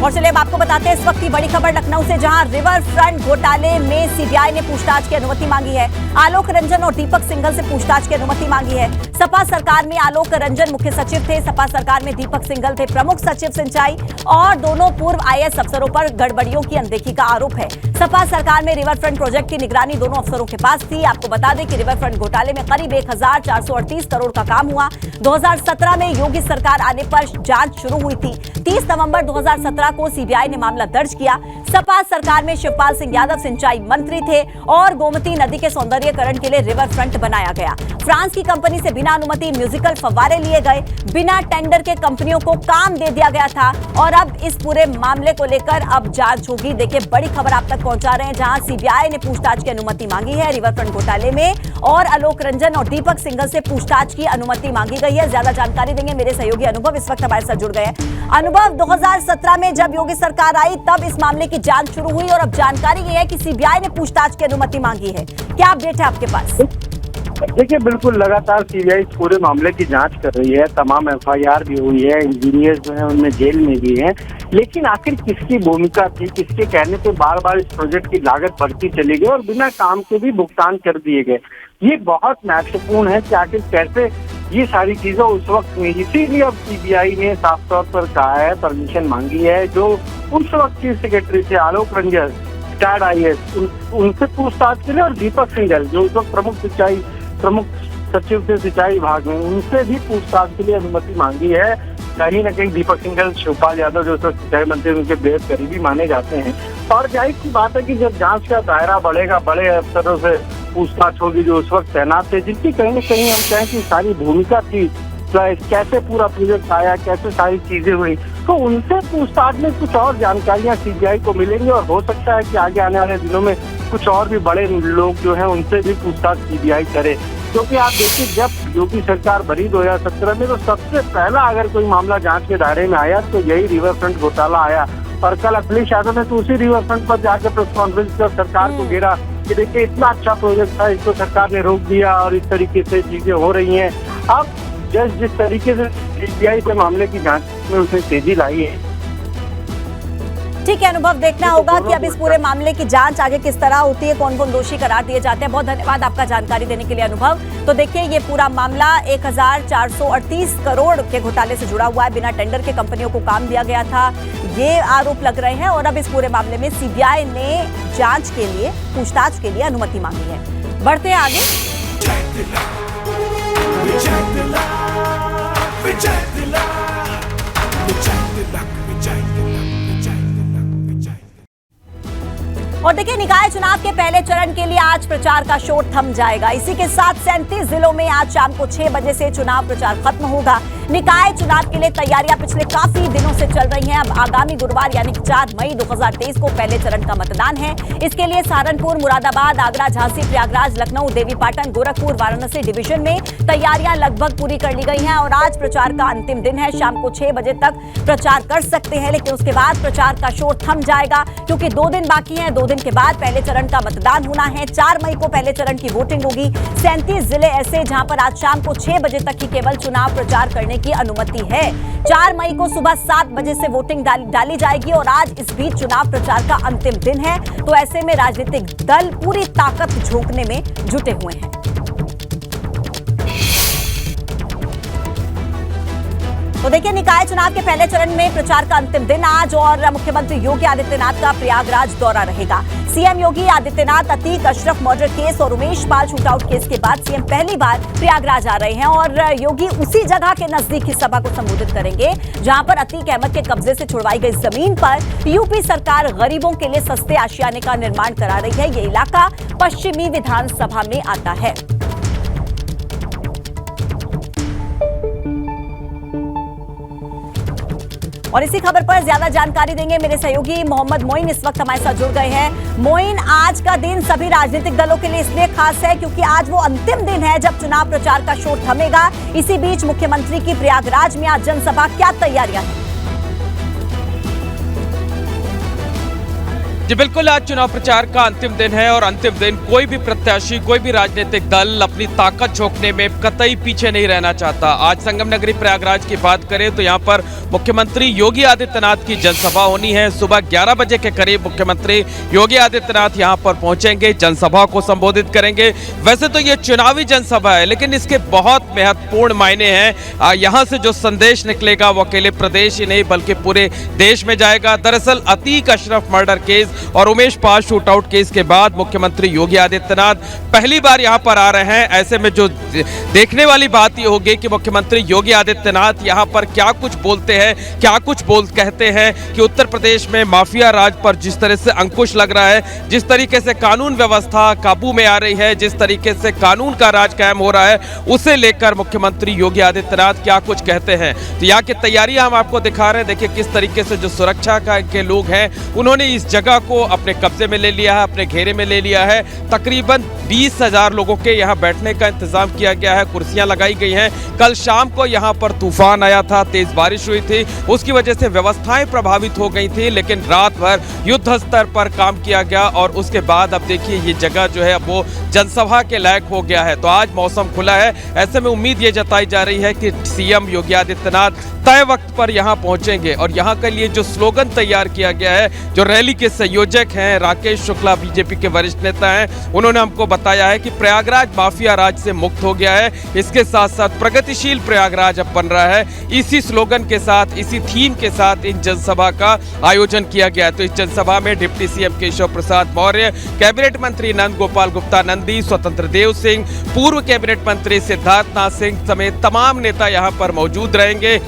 और चलिए अब आपको बताते हैं इस वक्त की बड़ी खबर लखनऊ से, जहां रिवर फ्रंट घोटाले में सीबीआई ने पूछताछ की अनुमति मांगी है। आलोक रंजन और दीपक सिंघल से पूछताछ की अनुमति मांगी है। सपा सरकार में आलोक रंजन मुख्य सचिव थे, सपा सरकार में दीपक सिंघल थे प्रमुख सचिव सिंचाई, और दोनों पूर्व आईएएस अफसरों पर गड़बड़ियों की अनदेखी का आरोप है। सपा सरकार में रिवर फ्रंट प्रोजेक्ट की निगरानी दोनों अफसरों के पास थी। आपको बता दें कि रिवर फ्रंट घोटाले में करीब 1438 करोड़ का काम हुआ। 2017 में योगी सरकार आने पर जांच शुरू हुई थी। 30 नवंबर 2017 को सीबीआई ने मामला दर्ज किया। सपा सरकार में शिवपाल सिंह यादव सिंचाई मंत्री थे और गोमती नदी के सौंदर्यीकरण के लिए रिवर फ्रंट बनाया गया। फ्रांस की कंपनी से बिना अनुमति म्यूजिकल फव्वारे लिए गए, बिना टेंडर के कंपनियों को काम दे दिया गया था। और अब इस पूरे मामले को लेकर अब जांच होगी। देखिए बड़ी खबर आप तक पहुंचा रहे हैं, जहां सीबीआई ने पूछताछ की अनुमति मांगी है रिवर फ्रंट घोटाले में, और आलोक रंजन और दीपक सिंघल से पूछताछ की अनुमति मांगी गई है। ज्यादा जानकारी देंगे मेरे सहयोगी अनुभव, इस वक्त हमारे साथ जुड़ गए हैं। अनुभव, 2017 में जब योगी सरकार आई तब इस मामले की जांच शुरू हुई और अब जानकारी ये है कि सीबीआई ने पूछताछ की अनुमति मांगी है। क्या अपडेट है आपके पास? देखिए बिल्कुल लगातार सीबीआई इस पूरे मामले की जांच कर रही है। तमाम एफआईआर भी हुई है, इंजीनियर जो है उनमें जेल में भी हैं। लेकिन आखिर किसकी भूमिका थी, किसके कहने पे बार बार इस प्रोजेक्ट की लागत बढ़ती चली गई और बिना काम के भी भुगतान कर दिए गए, ये बहुत महत्वपूर्ण है कि आखिर कैसे ये सारी चीजें उस वक्त में। इसीलिए अब सीबीआई ने साफ तौर पर कहा है, परमिशन मांगी है, जो उस वक्त चीफ सेक्रेटरी थे आलोक रंजन रिटायर्ड आईएएस, उनसे पूछताछ के लिए, और दीपक सिंघल जो उस वक्त प्रमुख सचिव थे सिंचाई विभाग में, उनसे भी पूछताछ के लिए अनुमति मांगी है। कहीं न कहीं दीपक सिंघल शिवपाल यादव जो सिंचाई मंत्री उनके बेहद करीबी माने जाते हैं। और जाहिर सी बात है कि जब जांच का दायरा बढ़ेगा, बड़े अफसरों से पूछताछ होगी जो उस वक्त तैनात थे, जिनकी कहीं न कहीं हम कहें कि सारी भूमिका थी, कैसे पूरा प्रोजेक्ट आया, कैसे सारी चीजें हुई, तो उनसे पूछताछ में कुछ और जानकारियां सीबीआई को मिलेंगी। और हो सकता है कि आगे आने वाले दिनों में कुछ और भी बड़े लोग जो हैं उनसे भी पूछताछ सीबीआई करे। क्योंकि आप देखिए जब योगी सरकार बनी 2017 में, तो सबसे पहला अगर कोई मामला जांच के दायरे में आया तो यही रिवर फ्रंट घोटाला आया। और कल अखिलेश यादव ने तो उसी रिवर फ्रंट पर जाकर प्रेस कॉन्फ्रेंस कर सरकार को घेरा कि देखिए इतना अच्छा प्रोजेक्ट था, इसको सरकार ने रोक दिया और इस तरीके से चीजें हो रही हैं। अब जज जिस तरीके से सीबीआई के मामले की जांच में उसने तेजी लाई है। ठीक है अनुभव, देखना होगा कि अब इस पूरे मामले की जांच आगे किस तरह होती है, कौन कौन दोषी करार दिए जाते हैं। बहुत धन्यवाद आपका जानकारी देने के लिए अनुभव। तो देखिए ये पूरा मामला 1438 करोड़ के घोटाले से जुड़ा हुआ है। बिना टेंडर के कंपनियों को काम दिया गया था, ये आरोप लग रहे हैं। और अब इस पूरे मामले में सीबीआई ने जांच के लिए, पूछताछ के लिए अनुमति मांगी है। बढ़ते हैं आगे। और देखिए निकाय चुनाव के पहले चरण के लिए आज प्रचार का शोर थम जाएगा। इसी के साथ 37 जिलों में आज शाम को 6 बजे से चुनाव प्रचार खत्म होगा। निकाय चुनाव के लिए तैयारियां पिछले काफी दिनों से चल रही हैं। अब आगामी गुरुवार यानी 4 मई 2023 को पहले चरण का मतदान है। इसके लिए सहारनपुर, मुरादाबाद, आगरा, झांसी, प्रयागराज, लखनऊ, देवीपाटन, गोरखपुर, वाराणसी डिवीजन में तैयारियां लगभग पूरी कर ली गई हैं। और आज प्रचार का अंतिम दिन है। शाम को 6 बजे तक प्रचार कर सकते हैं, लेकिन उसके बाद प्रचार का शोर थम जाएगा, क्योंकि 2 दिन बाकी हैं। 2 दिन के बाद पहले चरण का मतदान होना है। 4 मई को पहले चरण की वोटिंग होगी। 37 जिले ऐसे जहां पर आज शाम को 6 बजे तक ही केवल चुनाव प्रचार करने की अनुमति है। 4 मई को सुबह 7 बजे से वोटिंग डाली जाएगी और आज इस बीच चुनाव प्रचार का अंतिम दिन है। तो ऐसे में राजनीतिक दल पूरी ताकत झोंकने में जुटे हुए हैं। तो देखिए निकाय चुनाव के पहले चरण में प्रचार का अंतिम दिन आज, और मुख्यमंत्री योगी आदित्यनाथ का प्रयागराज दौरा रहेगा। CM Yogi Adityanath Atiq Ashraf murder case और उमेश पाल शूटआउट केस के बाद सीएम पहली बार प्रयागराज आ रहे हैं। और योगी उसी जगह के नजदीक की सभा को संबोधित करेंगे जहां पर अतीक अहमद के कब्जे से छुड़वाई गई जमीन पर यूपी सरकार गरीबों के लिए सस्ते आशियाने का निर्माण करा रही है। ये इलाका पश्चिमी विधानसभा में आता है। और इसी खबर पर ज्यादा जानकारी देंगे मेरे सहयोगी मोहम्मद मोइन, इस वक्त हमारे साथ जुड़ गए हैं। मोइन, आज का दिन सभी राजनीतिक दलों के लिए इसलिए खास है क्योंकि आज वो अंतिम दिन है जब चुनाव प्रचार का शोर थमेगा। इसी बीच मुख्यमंत्री की प्रयागराज में आज जनसभा, क्या तैयारियां हैं? जी बिल्कुल, आज चुनाव प्रचार का अंतिम दिन है और अंतिम दिन कोई भी प्रत्याशी, कोई भी राजनीतिक दल अपनी ताकत झोंकने में कतई पीछे नहीं रहना चाहता। आज संगम नगरी प्रयागराज की बात करें तो यहाँ पर मुख्यमंत्री योगी आदित्यनाथ की जनसभा होनी है। सुबह 11 बजे के करीब मुख्यमंत्री योगी आदित्यनाथ यहाँ पर पहुंचेंगे, जनसभा को संबोधित करेंगे। वैसे तो ये चुनावी जनसभा है, लेकिन इसके बहुत महत्वपूर्ण मायने हैं। यहाँ से जो संदेश निकलेगा वो अकेले प्रदेश ही नहीं बल्कि पूरे देश में जाएगा। दरअसल अतीक अशरफ मर्डर केस और उमेश पाल शूटआउट केस के बाद मुख्यमंत्री योगी आदित्यनाथ पहली बार यहां पर आ रहे हैं। ऐसे में जो देखने वाली बात ये होगी कि मुख्यमंत्री योगी आदित्यनाथ यहां पर क्या कुछ बोलते हैं, क्या कुछ कहते हैं कि उत्तर प्रदेश में माफिया राज पर जिस तरह से अंकुश लग रहा है, जिस तरीके से कानून व्यवस्था काबू में आ रही है, जिस तरीके से कानून का राज कायम हो रहा है, उसे लेकर मुख्यमंत्री योगी आदित्यनाथ क्या कुछ कहते हैं। तो यहाँ की तैयारियां हम आपको दिखा रहे हैं। देखिए किस तरीके से जो सुरक्षा के लोग हैं उन्होंने इस जगह को अपने कब्जे में ले लिया है, अपने घेरे में ले लिया है। तकरीबन 20,000 लोगों के यहाँ बैठने का इंतजाम किया गया है, कुर्सियां लगाई गई हैं। कल शाम को यहाँ पर तूफान आया था, तेज बारिश हुई थी, उसकी वजह से व्यवस्थाएं प्रभावित हो गई थी, लेकिन रात भर युद्ध स्तर पर काम किया गया और उसके बाद अब देखिए ये जगह जो है वो जनसभा के लायक हो गया है। तो आज मौसम खुला है, ऐसे में उम्मीद ये जताई जा रही है कि सीएम योगी आदित्यनाथ तय वक्त पर यहाँ पहुंचेंगे और यहाँ के लिए जो स्लोगन तैयार किया गया है, जो रैली के संयोजक हैं राकेश शुक्ला बीजेपी के वरिष्ठ नेता हैं, उन्होंने हमको बताया है कि प्रयागराज माफिया राज से मुक्त हो गया है। इसके साथ साथ प्रगतिशील प्रयागराज अब बन रहा है। इसी स्लोगन के साथ, इसी थीम के साथ इन जनसभा का आयोजन किया गया। तो इस जनसभा में deputy CM Keshav Prasad Maurya, cabinet मंत्री नंद गोपाल गुप्ता नंदी, स्वतंत्र देव सिंह, पूर्व कैबिनेट मंत्री सिद्धार्थ नाथ सिंह समेत तमाम नेता यहाँ पर मौजूद रहेंगे।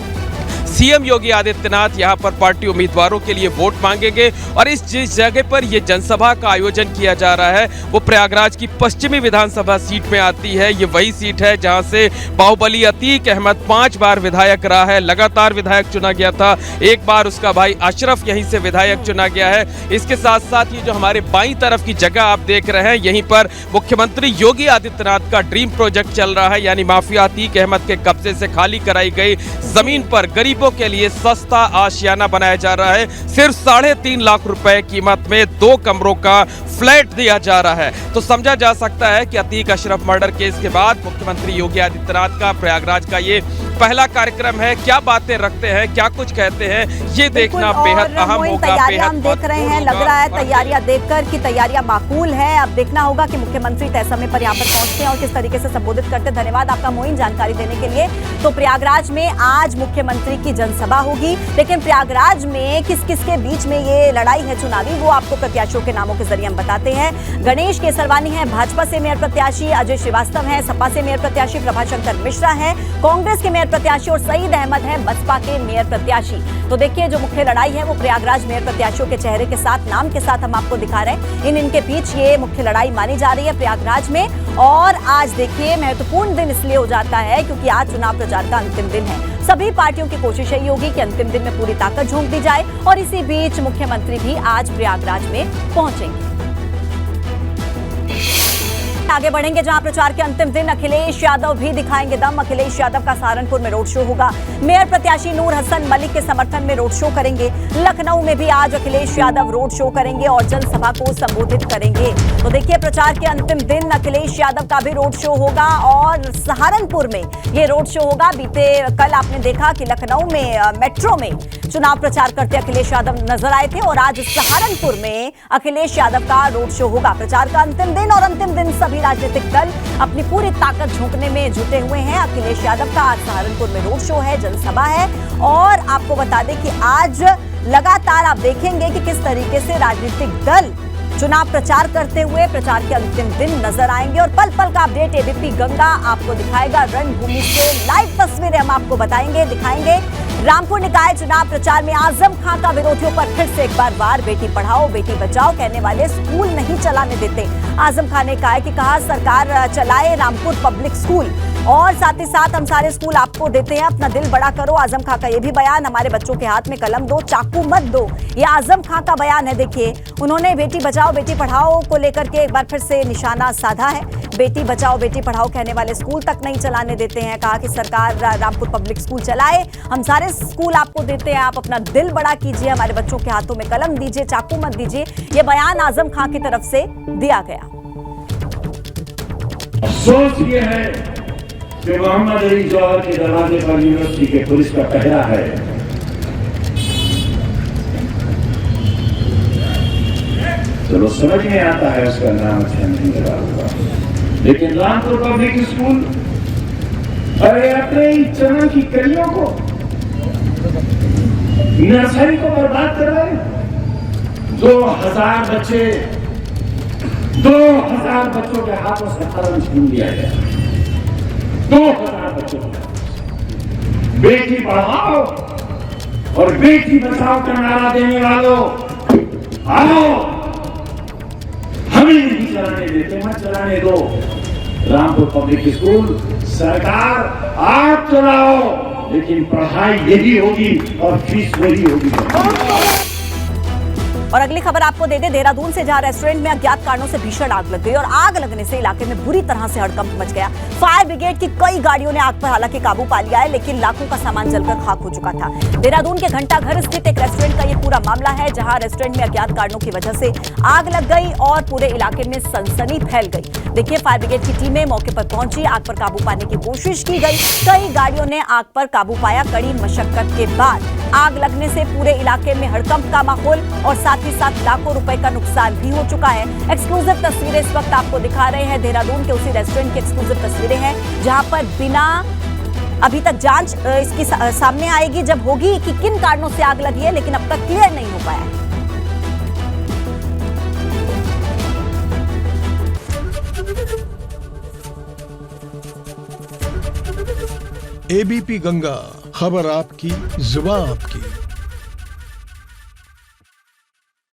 सीएम योगी आदित्यनाथ यहां पर पार्टी उम्मीदवारों के लिए वोट मांगेंगे और इस जिस जगह पर यह जनसभा का आयोजन किया जा रहा है वो प्रयागराज की पश्चिमी विधानसभा सीट में आती है। ये वही सीट है जहां से बाहुबली अतीक अहमद 5 बार विधायक रहा है, लगातार विधायक चुना गया था। एक बार उसका भाई अशरफ यहीं से विधायक चुना गया है। इसके साथ साथ ये जो हमारे बाईं तरफ की जगह आप देख रहे हैं, यहीं पर मुख्यमंत्री योगी आदित्यनाथ का ड्रीम प्रोजेक्ट चल रहा है, यानी माफिया अतीक अहमद के कब्जे से खाली कराई गई जमीन पर गरीबों के लिए सस्ता आशियाना बनाया जा रहा है। सिर्फ 3.5 लाख रुपए कीमत में 2 कमरों का फ्लैट दिया जा रहा है। तो समझा जा सकता है कि अतीक अशरफ मर्डर केस के बाद मुख्यमंत्री योगी आदित्यनाथ का प्रयागराज का ये पहला कार्यक्रम है। क्या बातें रखते हैं, क्या कुछ कहते हैं, ये देखना बेहद अहम होगा। तैयारियां हम देख रहे हैं, लग रहा है तैयारियां देखकर कि तैयारियां माकूल है। अब देखना होगा कि मुख्यमंत्री तय समय पर यहाँ पर पहुंचते हैं और किस तरीके से संबोधित करते हैं। धन्यवाद आपका मोइन जानकारी देने के लिए। तो प्रयागराज में आज मुख्यमंत्री की जनसभा होगी, लेकिन प्रयागराज में किस किस के बीच में ये लड़ाई है चुनावी, वो आपको प्रत्याशियों के नामों के जरिए हम बताते हैं। गणेश केसरवानी है भाजपा से मेयर प्रत्याशी, अजय श्रीवास्तव है सपा से मेयर प्रत्याशी, प्रभाशंकर मिश्रा है कांग्रेस के मेयर प्रत्याशी और सईद अहमद है बसपा के मेयर प्रत्याशी। तो देखिए जो मुख्य लड़ाई है वो प्रयागराज मेयर प्रत्याशियों के चेहरे के साथ, नाम के साथ हम आपको दिखा रहे हैं। इनके बीच ये मुख्य लड़ाई मानी जा रही है प्रयागराज में। और आज देखिए महत्वपूर्ण दिन इसलिए हो जाता है क्योंकि आज चुनाव प्रचार का अंतिम दिन है। सभी पार्टियों की कोशिश यही होगी कि अंतिम दिन में पूरी ताकत झोंक दी जाए और इसी बीच मुख्यमंत्री भी आज प्रयागराज में पहुंचेंगे। आगे बढ़ेंगे जहां प्रचार के अंतिम दिन अखिलेश यादव भी दिखाएंगे दम। अखिलेश यादव का सहारनपुर में रोड शो होगा। मेयर प्रत्याशी नूर हसन मलिक के समर्थन में रोड शो करेंगे। लखनऊ में भी आज अखिलेश यादव रोड शो करेंगे और जनसभा को संबोधित करेंगे। तो देखिए प्रचार के अंतिम दिन अखिलेश यादव का भी रोड शो होगा और सहारनपुर में ये रोड शो होगा। बीते कल आपने देखा कि लखनऊ में मेट्रो में चुनाव प्रचार करते अखिलेश यादव नजर आए थे और आज सहारनपुर में अखिलेश यादव का रोड शो होगा। प्रचार का अंतिम दिन और अंतिम दिन सभी राजनीतिक दल अपनी पूरी ताकत झोंकने में जुटे हुए हैं। अखिलेश यादव का आज सहारनपुर में रोड शो है, जनसभा है। और आपको बता दें कि आज लगातार आप देखेंगे कि किस तरीके से राजनीतिक दल चुनाव प्रचार करते हुए प्रचार के अंतिम दिन नजर आएंगे और पल पल का अपडेट एबीपी गंगा आपको दिखाएगा। रणभूमि से लाइव तस्वीरें हम आपको बताएंगे, दिखाएंगे। रामपुर निकाय चुनाव प्रचार में आजम खां का विरोधियों पर फिर से एक बार वार। बेटी पढ़ाओ बेटी बचाओ कहने वाले स्कूल नहीं चलाने देते। आजम खां ने कहा सरकार चलाए रामपुर पब्लिक स्कूल। और साथ ही साथ हम सारे स्कूल आपको देते हैं, अपना दिल बड़ा करो। आजम खां का ये भी बयान, हमारे बच्चों के हाथ में कलम दो, चाकू मत दो। ये आजम खां का बयान है। देखिए, उन्होंने बेटी बचाओ बेटी पढ़ाओ को लेकर के एक बार फिर से निशाना साधा है। बेटी बचाओ बेटी पढ़ाओ कहने वाले स्कूल तक नहीं चलाने देते हैं। कहा कि सरकार रामपुर पब्लिक स्कूल चलाए, हम सारे स्कूल आपको देते हैं, आप अपना दिल बड़ा कीजिए, हमारे बच्चों के हाथों में कलम दीजिए, चाकू मत दीजिए। ये बयान आजम खां की तरफ से दिया गया। अफसोस ये है कि मोहम्मद अली जौहर के दरवाजे पर यूनिवर्सिटी के पुलिस का पहरा है। चलो समझ में आता है उसका नाम अच्छा नहीं लगा होगा, लेकिन रामपुर पब्लिक स्कूल अरे अपने ही चना की कलियों को, नर्सरी को बर्बाद कर रहे हैं। 2000 बच्चों के हाथों से कलम छीन लिया गया। 2000 बच्चों के हाथों से। बेटी पढ़ाओ और बेटी बचाओ का नारा देने वालों, आओ, हमें नहीं चलाने देते, मत चलाने दो। रामपुर पब्लिक स्कूल सरकार आप चलाओ, लेकिन पढ़ाई यही होगी और फीस वही होगी। और अगली खबर आपको दे दे, देहरादून से जहां रेस्टोरेंट में अज्ञात कारणों से भीषण आग लग गई और आग लगने से इलाके में बुरी तरह से हड़कंप मच गया। फायर ब्रिगेड की कई गाड़ियों ने आग पर हालांकि काबू पा लिया है, लेकिन लाखों का सामान जलकर खाक हो चुका था। देहरादून के घंटाघर स्थित एक रेस्टोरेंट का ये पूरा मामला है, जहां रेस्टोरेंट में अज्ञात कारणों की वजह से आग लग गई और पूरे इलाके में सनसनी फैल गई। देखिए, फायर ब्रिगेड की टीमें मौके पर पहुंची, आग पर काबू पाने की कोशिश की गई। कई गाड़ियों ने आग पर काबू पाया। कड़ी मशक्कत के बाद आग लगने से पूरे इलाके में हड़कंप का माहौल और साथ ही साथ लाखों रुपए का नुकसान भी हो चुका है। एक्सक्लूसिव तस्वीरें इस वक्त आपको दिखा रहे हैं, देहरादून के उसी रेस्टोरेंट की एक्सक्लूसिव तस्वीरें हैं, जहां पर बिना अभी तक जांच इसकी सामने आएगी जब होगी कि किन कारणों से आग लगी है, लेकिन अब तक क्लियर नहीं हो पाया है। एबीपी गंगा, खबर आपकी, जुबान आपकी।